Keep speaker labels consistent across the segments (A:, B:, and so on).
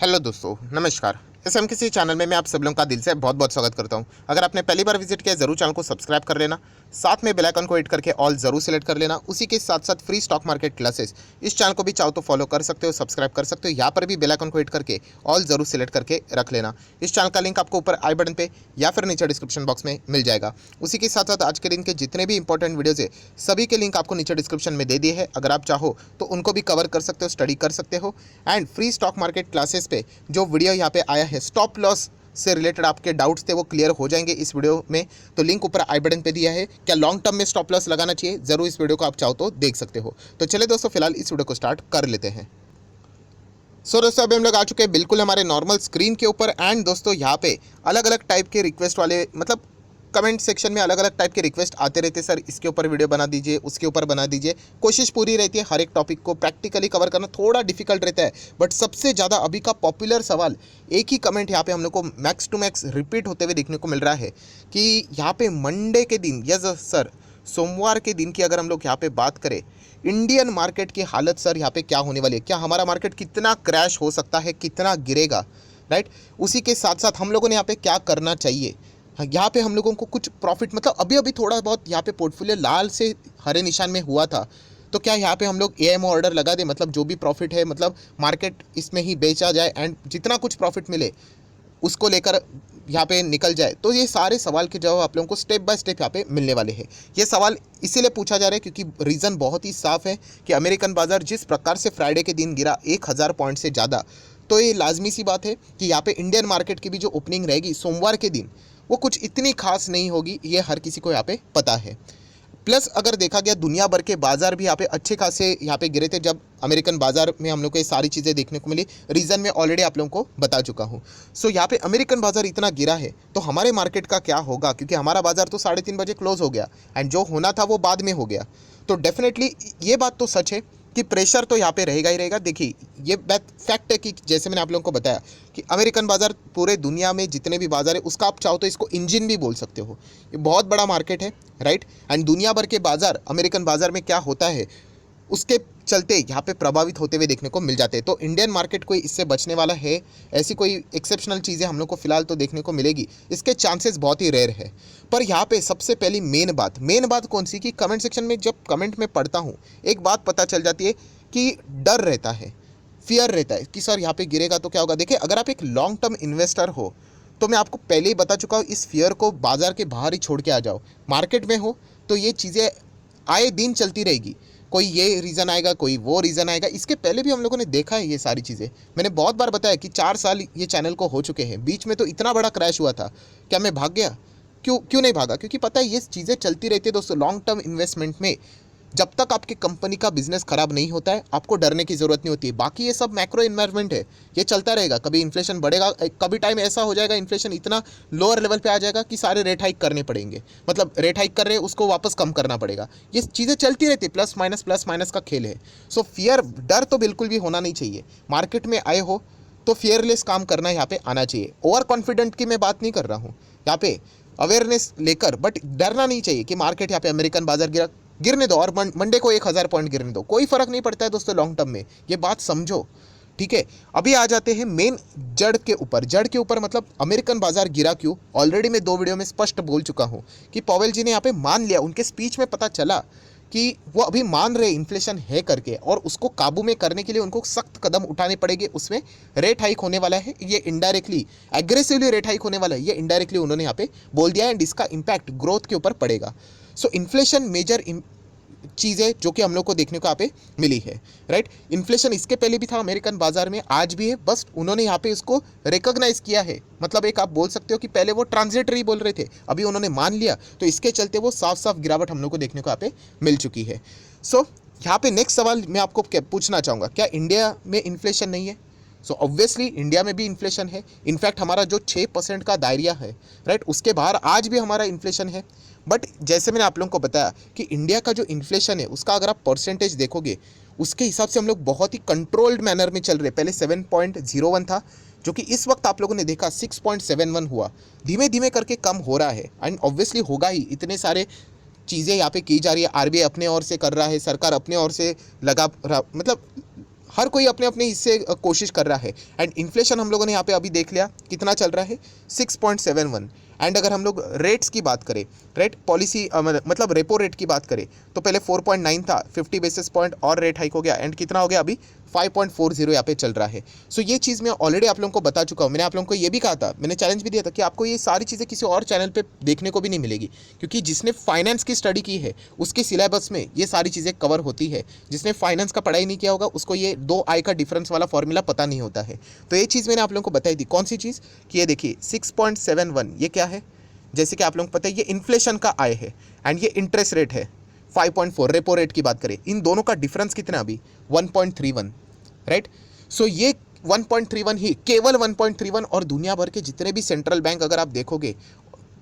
A: Hello दोस्तों, नमस्कार। इस हम किसी चैनल में मैं आप सब लोगों का दिल से बहुत बहुत स्वागत करता हूं। अगर आपने पहली बार विजिट किया जरूर चैनल को सब्सक्राइब कर लेना, साथ में बेल आइकन को हिट करके ऑल जरूर सेलेक्ट कर लेना। उसी के साथ साथ फ्री स्टॉक मार्केट क्लासेस इस चैनल को भी चाहो तो फॉलो कर सकते हो, सब्सक्राइब कर सकते हो। यहाँ पर भी बेल आइकन को हिट करके ऑल जरूर सेलेक्ट करके रख लेना। इस चैनल का लिंक आपको ऊपर आई बटन पे या फिर नीचे डिस्क्रिप्शन बॉक्स में मिल जाएगा। उसी के साथ साथ आज के दिन के जितने भी इंपॉर्टेंट वीडियोज़ है सभी के लिंक आपको नीचे डिस्क्रिप्शन में दे दिए है। अगर आप चाहो तो उनको भी कवर कर सकते हो, स्टडी कर सकते हो। And free stock market classes पे जो वीडियो यहाँ पे आया है स्टॉप लॉस से रिलेटेड आपके डाउट्स थे वो क्लियर हो जाएंगे इस वीडियो में। तो लिंक ऊपर आई बटन पे दिया है। क्या लॉन्ग टर्म में स्टॉप लॉस लगाना चाहिए, जरूर इस वीडियो को आप चाहो तो देख सकते हो। तो चले दोस्तों, फिलहाल इस वीडियो को स्टार्ट कर लेते हैं। दोस्तों अभी हम लोग आ चुके हैं बिल्कुल हमारे नॉर्मल स्क्रीन के ऊपर। एंड दोस्तों यहाँ पे अलग अलग टाइप के रिक्वेस्ट वाले मतलब कमेंट सेक्शन में अलग अलग टाइप के रिक्वेस्ट आते रहते, सर इसके ऊपर वीडियो बना दीजिए, उसके ऊपर बना दीजिए। कोशिश पूरी रहती है हर एक टॉपिक को प्रैक्टिकली कवर करना थोड़ा डिफिकल्ट रहता है, बट सबसे ज़्यादा अभी का पॉपुलर सवाल एक ही कमेंट यहाँ पे हम लोग को मैक्स टू मैक्स रिपीट होते हुए देखने को मिल रहा है कि यहाँ पे मंडे के दिन, यस सर सोमवार के दिन की अगर हम लोग यहाँ पे बात करें, इंडियन मार्केट की हालत सर यहाँ पे क्या होने वाली है, क्या हमारा मार्केट कितना क्रैश हो सकता है, कितना गिरेगा, राइट। उसी के साथ साथ हम लोगों ने यहाँ पे क्या करना चाहिए। यहाँ पे हम लोगों को कुछ प्रॉफिट मतलब अभी अभी थोड़ा बहुत यहाँ पे पोर्टफोलियो लाल से हरे निशान में हुआ था, तो क्या यहाँ पे हम लोग एएमओ ऑर्डर लगा दें, मतलब जो भी प्रॉफिट है मतलब मार्केट इसमें ही बेचा जाए एंड जितना कुछ प्रॉफिट मिले उसको लेकर यहाँ पे निकल जाए। तो ये सारे सवाल के जवाब आप लोगों को स्टेप बाय स्टेप यहाँ पे मिलने वाले हैं। ये सवाल इसीलिए पूछा जा रहा है क्योंकि रीज़न बहुत ही साफ है कि अमेरिकन बाजार जिस प्रकार से फ्राइडे के दिन गिरा 1000 पॉइंट से ज़्यादा, तो ये लाजमी सी बात है कि यहाँ पे इंडियन मार्केट की भी जो ओपनिंग रहेगी सोमवार के दिन वो कुछ इतनी खास नहीं होगी, ये हर किसी को यहाँ पे पता है। प्लस अगर देखा गया दुनिया भर के बाजार भी यहाँ पे अच्छे खासे यहाँ पे गिरे थे जब अमेरिकन बाजार में हम लोग को ये सारी चीज़ें देखने को मिली। रीज़न मैं ऑलरेडी आप लोगों को बता चुका हूँ। सो यहाँ पे अमेरिकन बाजार इतना गिरा है तो हमारे मार्केट का क्या होगा, क्योंकि हमारा बाजार तो 3:30 बजे क्लोज हो गया एंड जो होना था वो बाद में हो गया। तो डेफिनेटली ये बात तो सच है कि प्रेशर तो यहाँ पे रहेगा ही रहेगा। देखिए ये बात फैक्ट है कि जैसे मैंने आप लोगों को बताया कि अमेरिकन बाज़ार पूरे दुनिया में जितने भी बाज़ार है उसका आप चाहो तो इसको इंजन भी बोल सकते हो। ये बहुत बड़ा मार्केट है, राइट। एंड दुनिया भर के बाज़ार अमेरिकन बाज़ार में क्या होता है उसके चलते यहाँ पे प्रभावित होते हुए देखने को मिल जाते हैं। तो इंडियन मार्केट कोई इससे बचने वाला है, ऐसी कोई एक्सेप्शनल चीज़ें हम लोग को फिलहाल तो देखने को मिलेगी, इसके चांसेस बहुत ही रेयर है। पर यहाँ पे सबसे पहली मेन बात कौन सी कि कमेंट सेक्शन में जब कमेंट में पढ़ता हूँ एक बात पता चल जाती है कि डर रहता है, फियर रहता है कि सर यहाँ पे गिरेगा तो क्या होगा। देखिए अगर आप एक लॉन्ग टर्म इन्वेस्टर हो तो मैं आपको पहले ही बता चुका हूँ, इस फियर को बाजार के बाहर ही छोड़ के आ जाओ। मार्केट में हो तो ये चीज़ें आए दिन चलती रहेगी, कोई ये रीज़न आएगा कोई वो रीज़न आएगा। इसके पहले भी हम लोगों ने देखा है ये सारी चीज़ें, मैंने बहुत बार बताया कि 4 साल ये चैनल को हो चुके हैं। बीच में तो इतना बड़ा क्रैश हुआ था, क्या मैं भाग गया? क्यों नहीं भागा? क्योंकि पता है ये चीज़ें चलती रहती है दोस्तों। लॉन्ग टर्म इन्वेस्टमेंट में जब तक आपकी कंपनी का बिजनेस खराब नहीं होता है आपको डरने की ज़रूरत नहीं होती है। बाकी ये सब मैक्रो इन्वायरमेंट है, ये चलता रहेगा। कभी इन्फ्लेशन बढ़ेगा, कभी टाइम ऐसा हो जाएगा इन्फ्लेशन इतना लोअर लेवल पे आ जाएगा कि सारे रेट हाइक करने पड़ेंगे, मतलब रेट हाइक कर रहे हैं उसको वापस कम करना पड़ेगा। ये चीज़ें चलती रहती है, प्लस माइनस का खेल है। सो फियर, डर तो बिल्कुल भी होना नहीं चाहिए। मार्केट में आए हो तो फियरलेस काम करना यहाँ पे आना चाहिए। ओवर कॉन्फिडेंट की मैं बात नहीं कर रहा हूँ, यहाँ पे अवेयरनेस लेकर, बट डरना नहीं चाहिए कि मार्केट यहाँ पे अमेरिकन बाजार गिरने दो और मंडे को 1000 पॉइंट गिरने दो, कोई फर्क नहीं पड़ता है दोस्तों लॉन्ग टर्म में, ये बात समझो, ठीक है। अभी आ जाते हैं मेन जड़ के ऊपर। जड़ के ऊपर मतलब अमेरिकन बाजार गिरा क्यों, ऑलरेडी मैं 2 वीडियो में स्पष्ट बोल चुका हूँ कि पॉवेल जी ने यहाँ पे मान लिया, उनके स्पीच में पता चला कि वो अभी मान रहे इन्फ्लेशन है करके, और उसको काबू में करने के लिए उनको सख्त कदम उठाने पड़ेंगे। उसमें रेट हाइक होने वाला है, ये इनडायरेक्टली एग्रेसिवली रेट हाइक होने वाला है, ये इनडायरेक्टली उन्होंने यहाँ पे बोल दिया है एंड इसका इम्पैक्ट ग्रोथ के ऊपर पड़ेगा। सो इन्फ्लेशन मेजर चीज़ें जो कि हम लोग को देखने को यहाँ पे मिली है, राइट। इन्फ्लेशन इसके पहले भी था अमेरिकन बाजार में, आज भी है, बस उन्होंने यहाँ पे इसको रिकॉग्नाइज किया है। मतलब एक आप बोल सकते हो कि पहले वो ट्रांजिटरी बोल रहे थे, अभी उन्होंने मान लिया, तो इसके चलते वो साफ साफ गिरावट हम लोग को देखने को यहाँ पे मिल चुकी है। सो यहाँ पे नेक्स्ट सवाल मैं आपको पूछना चाहूँगा, क्या इंडिया में इन्फ्लेशन नहीं है? सो ऑब्वियसली इंडिया में भी इन्फ्लेशन है। इनफैक्ट हमारा जो 6% का दायरा है, राइट, उसके बाहर आज भी हमारा इन्फ्लेशन है। बट जैसे मैंने आप लोगों को बताया कि इंडिया का जो इन्फ्लेशन है उसका अगर आप परसेंटेज देखोगे उसके हिसाब से हम लोग बहुत ही कंट्रोल्ड मैनर में चल रहे। पहले 7.01 था, जो कि इस वक्त आप लोगों ने देखा 6.71 हुआ, धीमे धीमे करके कम हो रहा है एंड ऑब्वियसली होगा ही। इतने सारे चीज़ें यहाँ पे की जा रही है, आरबीआई अपने ओर से कर रहा है, सरकार अपने ओर से लगा रहा, मतलब हर कोई अपने अपने हिस्से कोशिश कर रहा है। एंड इन्फ्लेशन हम लोगों ने यहाँ पे अभी देख लिया कितना चल रहा है, 6.71। एंड अगर हम लोग रेट्स की बात करें, रेट पॉलिसी मतलब रेपो रेट की बात करें तो पहले 4.9 था, 50 बेसिस पॉइंट और रेट हाइक हो गया एंड कितना हो गया अभी 5.40 यहाँ पे चल रहा है। सो ये चीज़ मैं ऑलरेडी आप लोगों को बता चुका हूँ। मैंने आप लोगों को ये भी कहा था, मैंने चैलेंज भी दिया था कि आपको ये सारी चीज़ें किसी और चैनल पे देखने को भी नहीं मिलेगी, क्योंकि जिसने फाइनेंस की स्टडी की है उसके सिलेबस में ये सारी चीज़ें कवर होती है। जिसने फाइनेंस का पढ़ाई नहीं किया होगा उसको ये दो आई का डिफरेंस वाला फॉर्मूला पता नहीं होता है। तो ये चीज़ मैंने आप लोगों को बताई थी। कौन सी चीज़ कि ये देखिए 6.71 ये क्या है, जैसे कि आप लोगों को पता है ये इन्फ्लेशन का आय है एंड ये इंटरेस्ट रेट है 5.4। रेपो रेट की बात करें, इन दोनों का डिफरेंस कितना अभी 1.31, राइट। सो ये 1.31 ही, केवल 1.31। और दुनिया भर के जितने भी सेंट्रल बैंक अगर आप देखोगे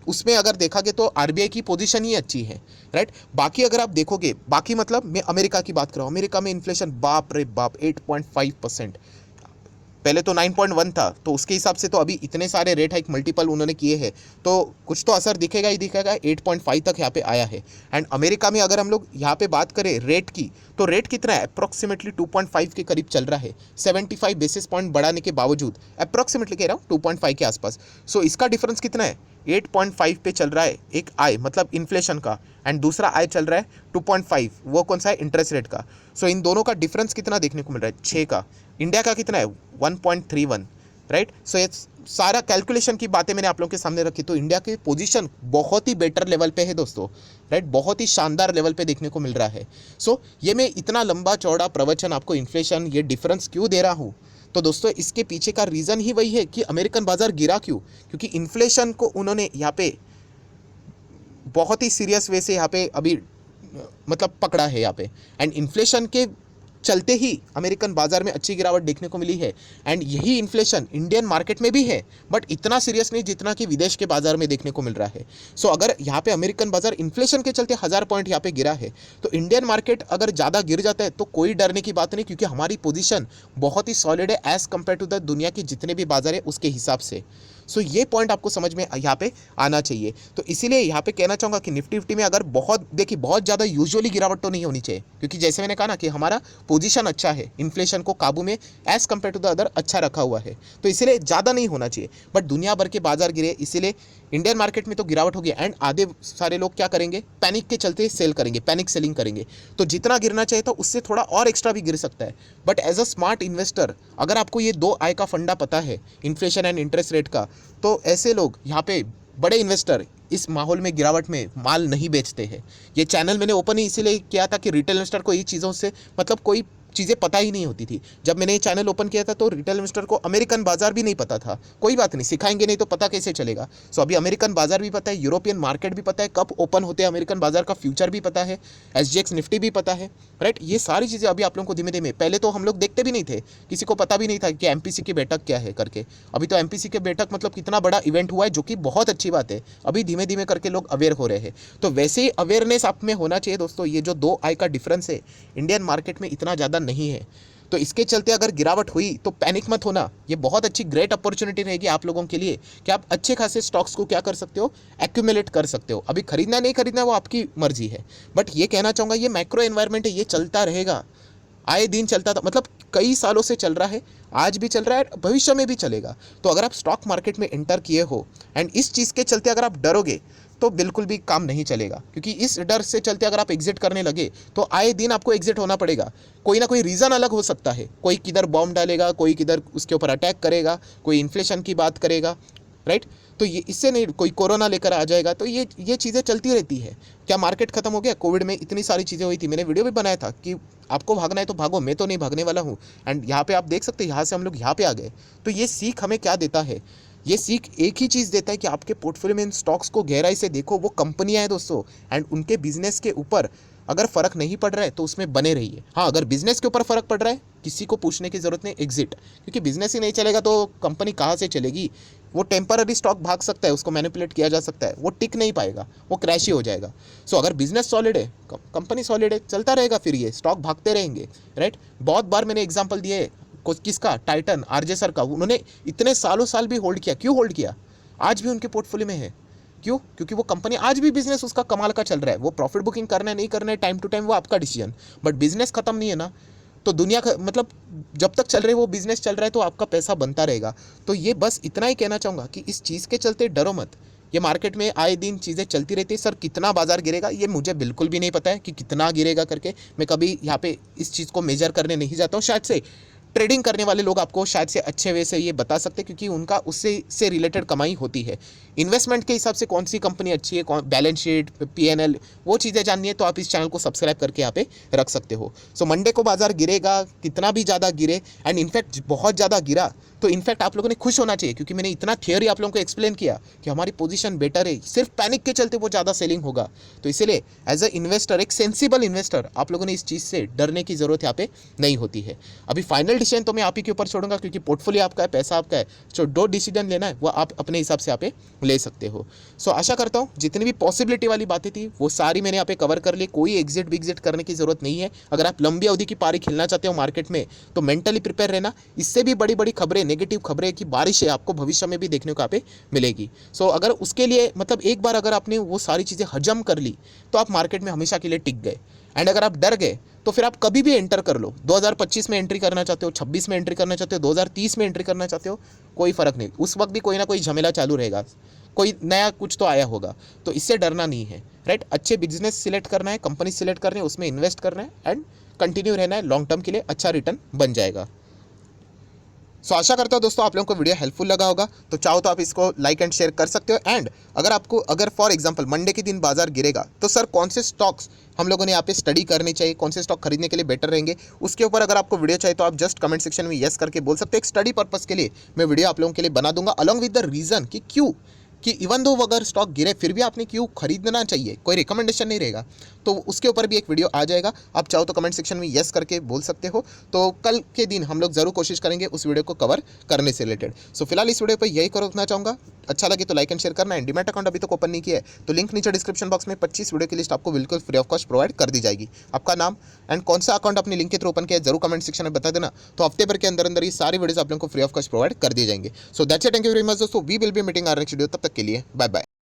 A: उसमें अगर देखोगे तो आरबीआई की पोजीशन ही अच्छी है, राइट। बाकी अगर आप देखोगे, बाकी मतलब मैं अमेरिका की बात कर रहा हूँ, अमेरिका में इन्फ्लेशन बाप रे बाप 8.5%। पहले तो 9.1 था, तो उसके हिसाब से तो अभी इतने सारे रेट हाइक मल्टीपल उन्होंने किए हैं तो कुछ तो असर दिखेगा ही दिखेगा। 8.5 तक यहाँ पे आया है। एंड अमेरिका में अगर हम लोग यहाँ पे बात करें रेट की, तो रेट कितना है अप्रॉक्सीमेटली 2.5 के करीब चल रहा है, 75 बेसिस पॉइंट बढ़ाने के बावजूद। अप्रॉक्सीमेटली कह रहा हूँ 2.5 के आसपास। सो इसका डिफरेंस कितना है 8.5 पे चल रहा है एक आय मतलब इन्फ्लेशन का, एंड दूसरा आय चल रहा है 2.5, वो कौन सा है इंटरेस्ट रेट का। सो इन दोनों का डिफरेंस कितना देखने को मिल रहा है 6 का। इंडिया का कितना है 1.31, राइट। सो ये सारा कैलकुलेशन की बातें मैंने आप लोगों के सामने रखी, तो इंडिया की पोजीशन बहुत ही बेटर लेवल पे है दोस्तों, राइट। बहुत ही शानदार लेवल पे देखने को मिल रहा है। सो ये मैं इतना लंबा चौड़ा प्रवचन आपको इन्फ्लेशन ये डिफरेंस क्यों दे रहा हूँ, तो दोस्तों इसके पीछे का रीज़न ही वही है कि अमेरिकन बाजार गिरा क्यों, क्योंकि इन्फ्लेशन को उन्होंने यहाँ पे बहुत ही सीरियस वे से यहाँ पे अभी मतलब पकड़ा है यहाँ पे। एंड इन्फ्लेशन के चलते ही अमेरिकन बाजार में अच्छी गिरावट देखने को मिली है। एंड यही इन्फ्लेशन इंडियन मार्केट में भी है, बट इतना सीरियस नहीं जितना कि विदेश के बाजार में देखने को मिल रहा है। सो अगर यहाँ पे अमेरिकन बाजार इन्फ्लेशन के चलते 1000 पॉइंट यहाँ पे गिरा है, तो इंडियन मार्केट अगर ज़्यादा गिर जाता है तो कोई डरने की बात नहीं, क्योंकि हमारी पोजीशन बहुत ही सॉलिड है एज़ कम्पेयर टू द दुनिया के जितने भी बाजार है उसके हिसाब से। सो ये पॉइंट आपको समझ में यहाँ पे आना चाहिए। तो इसीलिए यहाँ पे कहना चाहूँगा कि निफ्टी फिफ्टी में अगर देखिए बहुत ज़्यादा यूजुअली गिरावट तो नहीं होनी चाहिए, क्योंकि जैसे मैंने कहा ना कि हमारा पोजीशन अच्छा है, इन्फ्लेशन को काबू में as compare to the other अच्छा रखा हुआ है, तो इसीलिए ज़्यादा नहीं होना चाहिए। बट दुनिया भर के बाजार गिरे, इसीलिए इंडियन मार्केट में तो गिरावट होगी। एंड आधे सारे लोग क्या करेंगे, पैनिक के चलते सेल करेंगे, पैनिक सेलिंग करेंगे। तो जितना गिरना चाहिए था उससे थोड़ा और एक्स्ट्रा भी गिर सकता है। But as a smart investor अगर आपको ये दो आय का फंडा पता है, इन्फ्लेशन एंड इंटरेस्ट रेट का, तो ऐसे लोग यहाँ पे बड़े इन्वेस्टर इस माहौल में गिरावट में माल नहीं बेचते हैं। ये चैनल मैंने ओपन ही इसीलिए किया था कि रिटेल इन्वेस्टर को ये चीज़ों से मतलब कोई चीज़ें पता ही नहीं होती थी। जब मैंने ये चैनल ओपन किया था तो रिटेल इन्वेस्टर को अमेरिकन बाजार भी नहीं पता था। कोई बात नहीं, सिखाएंगे नहीं तो पता कैसे चलेगा। सो अभी अमेरिकन बाजार भी पता है, यूरोपियन मार्केट भी पता है, कब ओपन होते हैं अमेरिकन बाजार का फ्यूचर भी पता है, SGX निफ्टी भी पता है, राइट। ये सारी चीज़ें अभी आप लोगों को धीमे धीमे, पहले तो हम लोग देखते भी नहीं थे, किसी को पता भी नहीं था कि MPC की बैठक क्या है करके। अभी तो MPC की बैठक मतलब कितना बड़ा इवेंट हुआ है, जो कि बहुत अच्छी बात है। अभी धीमे धीमे करके लोग अवेयर हो रहे हैं, तो वैसे ही अवेयरनेस आप में होना चाहिए दोस्तों। ये जो दो आय का डिफरेंस है इंडियन मार्केट में इतना ज़्यादा नहीं है, तो इसके चलते अगर गिरावट हुई तो पैनिक मत होना। ये बहुत अच्छी ग्रेट अपॉर्चुनिटी रहेगी आप लोगों के लिए कि आप अच्छे खासे स्टॉक्स को क्या कर सकते हो, एक्यूमुलेट कर सकते हो। अभी खरीदना नहीं खरीदना वो आपकी मर्जी है, बट ये कहना चाहूँगा ये मैक्रो एनवायरनमेंट है, ये चलता रहेगा, आए दिन चलता था, मतलब कई सालों से चल रहा है, आज भी चल रहा है, भविष्य में भी चलेगा। तो अगर आप स्टॉक मार्केट में एंटर किए हो एंड इस चीज़ के चलते अगर आप डरोगे तो बिल्कुल भी काम नहीं चलेगा, क्योंकि इस डर से चलते अगर आप एग्जिट करने लगे तो आए दिन आपको एग्जिट होना पड़ेगा। कोई ना कोई रीज़न अलग हो सकता है, कोई किधर बॉम्ब डालेगा, कोई किधर उसके ऊपर अटैक करेगा, कोई इन्फ्लेशन की बात करेगा, राइट। तो ये इससे नहीं, कोई कोरोना लेकर आ जाएगा, तो ये चीज़ें चलती रहती है। क्या मार्केट खत्म हो गया? कोविड में इतनी सारी चीज़ें हुई थी, मैंने वीडियो भी बनाया था कि आपको भागना है तो भागो, मैं तो नहीं भागने वाला हूँ। एंड यहाँ पे आप देख सकते हैं, यहाँ से हम लोग यहाँ पे आ गए। तो ये सीख हमें क्या देता है? ये सीख एक ही चीज़ देता है कि आपके पोर्टफोलियो में इन स्टॉक्स को गहराई से देखो, वो कंपनियां हैं दोस्तों, एंड उनके बिजनेस के ऊपर अगर फ़र्क नहीं पड़ रहा है तो उसमें बने रहिए। हाँ, अगर बिजनेस के ऊपर फ़र्क पड़ रहा है, किसी को पूछने की ज़रूरत नहीं, एग्जिट, क्योंकि बिजनेस ही नहीं चलेगा तो कंपनी कहाँ से चलेगी। वो टेम्पररी स्टॉक भाग सकता है, उसको मैनिपुलेट किया जा सकता है, वो टिक नहीं पाएगा, वो क्रैश ही हो जाएगा। सो अगर बिजनेस सॉलिड है, कंपनी सॉलिड है, चलता रहेगा, फिर ये स्टॉक भागते रहेंगे, राइट। बहुत बार मैंने एग्जाम्पल दिए है, किसका, टाइटन, RJ सर का, उन्होंने इतने सालों साल भी होल्ड किया। क्यों होल्ड किया? आज भी उनके पोर्टफोलियो में है। क्यों? क्योंकि वो कंपनी आज भी बिजनेस उसका कमाल का चल रहा है। वो प्रॉफिट बुकिंग करना है नहीं करना है टाइम टू टाइम वो आपका डिसीजन, बट बिजनेस खत्म नहीं है ना। तो दुनिया का मतलब जब तक चल रहे वो बिजनेस चल रहा है तो आपका पैसा बनता रहेगा। तो ये बस इतना ही कहना चाहूँगा कि इस चीज़ के चलते डरो मत। ये मार्केट में आए दिन चीज़ें चलती रहती है। सर कितना बाजार गिरेगा ये मुझे बिल्कुल भी नहीं पता है कि कितना गिरेगा करके। मैं कभी यहाँ पे इस चीज़ को मेजर करने नहीं जाता हूँ। शायद से ट्रेडिंग करने वाले लोग आपको शायद से अच्छे वे से ये बता सकते हैं, क्योंकि उनका उससे से रिलेटेड कमाई होती है। इन्वेस्टमेंट के हिसाब से कौन सी कंपनी अच्छी है, कौन बैलेंस शीट, पीएनएल, वो चीज़ें जाननी है तो आप इस चैनल को सब्सक्राइब करके यहाँ पे रख सकते हो। सो मंडे को बाजार गिरेगा, कितना भी ज़्यादा गिरे, एंड इनफैक्ट बहुत ज़्यादा गिरा तो इनफैक्ट आप लोगों ने खुश होना चाहिए, क्योंकि मैंने इतना थियोरी आप लोगों को एक्सप्लेन किया कि हमारी पोजीशन बेटर है, सिर्फ पैनिक के चलते वो ज़्यादा सेलिंग होगा। तो इसीलिए एज अ इन्वेस्टर, एक सेंसिबल इन्वेस्टर, आप लोगों ने इस चीज़ से डरने की ज़रूरत यहाँ पे नहीं होती है। अभी फाइनल डिसीजन तो मैं आप ही के ऊपर छोड़ूंगा, क्योंकि पोर्टफोलियो आपका है, पैसा आपका है। जो दो डिसीजन लेना है वो आप अपने हिसाब से यहाँ पे ले सकते हो। सो आशा करता हूँ जितनी भी पॉसिबिलिटी वाली बातें थी वो सारी मैंने यहाँ पे कवर कर ली। कोई एग्जिट बिग्जिट करने की जरूरत नहीं है। अगर आप लंबी अवधि की पारी खेलना चाहते हो मार्केट में तो मेंटली प्रिपेयर रहना। इससे भी बड़ी बड़ी खबरें, नेगेटिव खबरें की बारिश है आपको भविष्य में भी देखने को यहाँ पे मिलेगी। सो अगर उसके लिए मतलब एक बार अगर आपने वो सारी चीज़ें हजम कर ली तो आप मार्केट में हमेशा के लिए टिक गए। एंड अगर आप डर गए तो फिर आप कभी भी एंटर कर लो। 2025 में एंट्री करना चाहते हो, 26 में एंट्री करना चाहते हो, 2030 में एंट्री करना चाहते हो, कोई फर्क नहीं। उस वक्त भी कोई ना कोई झमेला चालू रहेगा, कोई नया कुछ तो आया होगा। तो इससे डरना नहीं है, राइट। अच्छे बिजनेस सिलेक्ट करना है, कंपनी सिलेक्ट करनी है, उसमें इन्वेस्ट करना है एंड कंटिन्यू रहना है। लॉन्ग टर्म के लिए अच्छा रिटर्न बन जाएगा। सो आशा करता हूँ दोस्तों आप लोगों को वीडियो हेल्पफुल लगा होगा। तो चाहो तो आप इसको लाइक एंड शेयर कर सकते हो। एंड अगर फॉर एग्जांपल मंडे के दिन बाजार गिरेगा तो सर कौन से स्टॉक्स हम लोगों ने यहाँ पे स्टडी करनी चाहिए, कौन से स्टॉक खरीदने के लिए बेटर रहेंगे, उसके ऊपर अगर आपको वीडियो चाहिए तो आप जस्ट कमेंट सेक्शन में यस करके बोल सकते हो। एक स्टडी पर्पस के लिए मैं वीडियो आप लोगों के लिए बना दूंगा अलॉन्ग विद द रीजन कि क्यों, कि इवन दो अगर स्टॉक गिरे फिर भी आपने क्यों खरीदना चाहिए, कोई रिकमेंडेशन नहीं रहेगा। तो उसके ऊपर भी एक वीडियो आ जाएगा। आप चाहो तो कमेंट सेक्शन में यस करके बोल सकते हो। तो कल के दिन हम लोग जरूर कोशिश करेंगे उस वीडियो को कवर करने से रिलेटेड। सो फिलहाल इस वीडियो पर यही करना चाहूँगा। अच्छा लगे तो लाइक एंड शेयर करना है। डीमैट अकाउंट अभी तक ओपन नहीं किया है तो लिंक नीचे डिस्क्रिप्शन बॉक्स में 25 वीडियो की लिस्ट आपको बिल्कुल फ्री ऑफ कॉस्ट प्रोवाइड कर दी जाएगी। आपका नाम एंड कौन सा अकाउंट अपने लिंक के थ्रू ओपन किया है जरूर कमेंट सेक्शन में बता देना। तो हफ्ते भर के अंदर अंदर ये सारी वीडियोस आप लोगों को फ्री ऑफ कॉस्ट प्रोवाइड कर दिए जाएंगे। So that's it, thank you very much दोस्तों। We will be meeting our next video. तब तक के लिए बाय बाय।